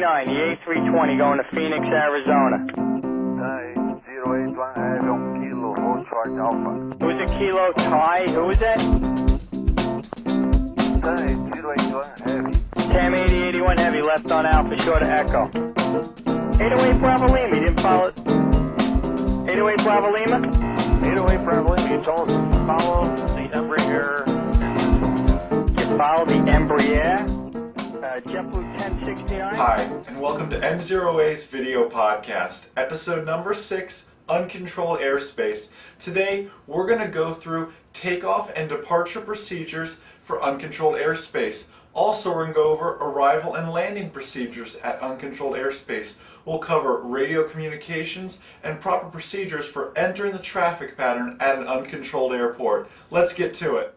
179, the A320 going to Phoenix, Arizona. MzeroA, Heavy on Kilo, hold charge Alpha. Who's a Kilo Thai? Who is that? MzeroA, Heavy. Tam 8081 Heavy, left on Alpha, short of Echo. 808 Bravo Lima, you didn't follow it? 808 Bravo Lima? 808 Bravo Lima, you told us to follow the Embraer. You follow the Embraer? JetBlue 1069. Hi, and welcome to MzeroA's video podcast, episode number 6, Uncontrolled Airspace. Today, we're going to go through takeoff and departure procedures for uncontrolled airspace. Also, we're going to go over arrival and landing procedures at uncontrolled airspace. We'll cover radio communications and proper procedures for entering the traffic pattern at an uncontrolled airport. Let's get to it.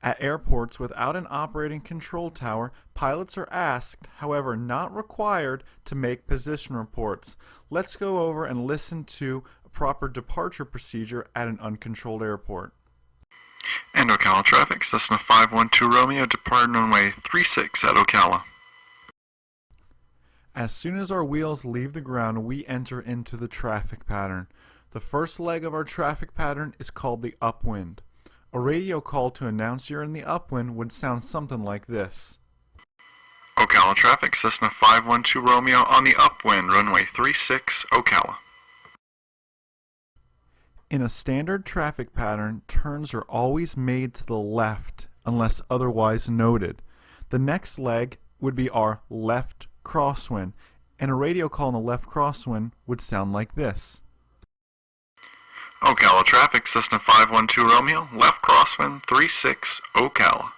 At airports without an operating control tower, pilots are asked, however not required, to make position reports. Let's go over and listen to a proper departure procedure at an uncontrolled airport. And Ocala traffic, Cessna 512 Romeo, departing runway 36 at Ocala. As soon as our wheels leave the ground, we enter into the traffic pattern. The first leg of our traffic pattern is called the upwind. A radio call to announce you're in the upwind would sound something like this. Ocala traffic, Cessna 512 Romeo on the upwind, runway 36, Ocala. In a standard traffic pattern, turns are always made to the left unless otherwise noted. The next leg would be our left crosswind, and a radio call on the left crosswind would sound like this. Ocala traffic, Cessna 512 Romeo, left crosswind 36, Ocala.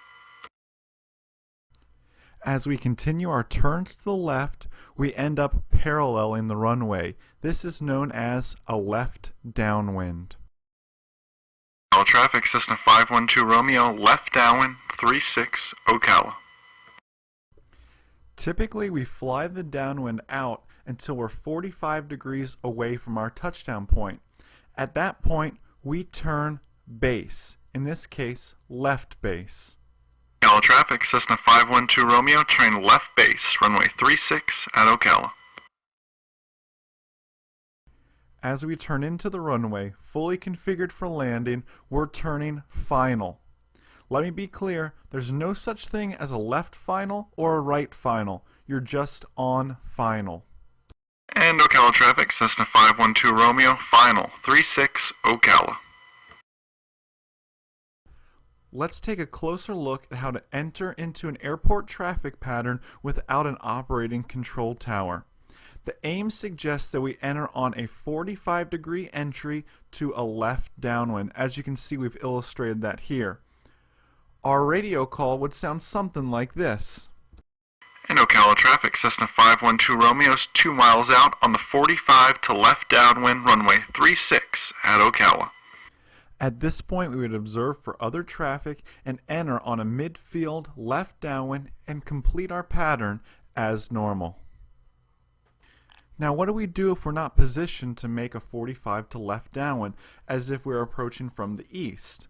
As we continue our turns to the left, we end up paralleling the runway. This is known as a left downwind. Ocala traffic, Cessna 512 Romeo, left downwind 36, Ocala. Typically, we fly the downwind out until we're 45 degrees away from our touchdown point. At that point, we turn base, in this case, left base. Ocala traffic, Cessna 512 Romeo, turning left base, runway 36 at Ocala. As we turn into the runway, fully configured for landing, we're turning final. Let me be clear, there's no such thing as a left final or a right final. You're just on final. And Ocala traffic, Cessna 512 Romeo, final 36, Ocala. Let's take a closer look at how to enter into an airport traffic pattern without an operating control tower. The aim suggests that we enter on a 45-degree entry to a left downwind. As you can see, we've illustrated that here. Our radio call would sound something like this. And Ocala traffic, Cessna 512 Romeo's 2 miles out on the 45 to left downwind, runway 36 at Ocala. At this point, we would observe for other traffic and enter on a midfield left downwind and complete our pattern as normal. Now, what do we do if we're not positioned to make a 45 to left downwind, as if we're approaching from the east?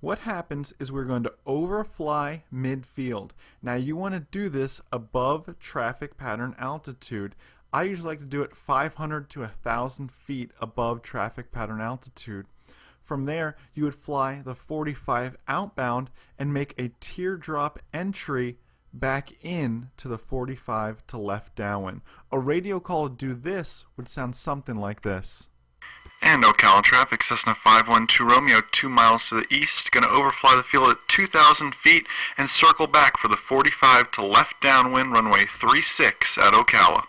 What happens is we're going to overfly midfield. Now, you want to do this above traffic pattern altitude. I usually like to do it 500 to 1,000 feet above traffic pattern altitude. From there, you would fly the 45 outbound and make a teardrop entry back in to the 45 to left downwind. A radio call to do this would sound something like this. And Ocala traffic, Cessna 512 Romeo, 2 miles to the east, going to overfly the field at 2,000 feet and circle back for the 45 to left downwind, runway 36 at Ocala.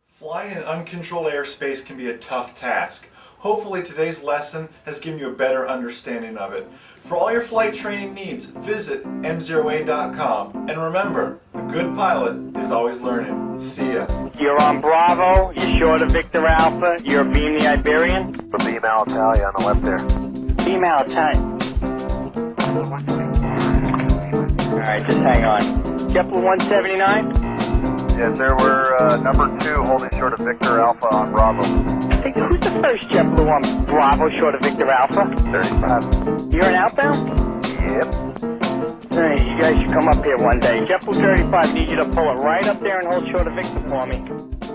Flying in uncontrolled airspace can be a tough task. Hopefully today's lesson has given you a better understanding of it. For all your flight training needs, visit MzeroA.com. And remember, a good pilot is always learning. See ya. You're on Bravo, you're short of Victor Alpha, you're Beam the Iberian. The Beam Alitalia on the left there. Beam Alitalia. Alright, just hang on. JetBlue 179? Yes, sir, we're number 2 holding short of Victor Alpha on Bravo. Hey, who's the first JetBlue on Bravo short of Victor Alpha? 35. You're an outbound? Yep. Hey, you guys should come up here one day. JetBlue 35, need you to pull it right up there and hold short of Victor for me.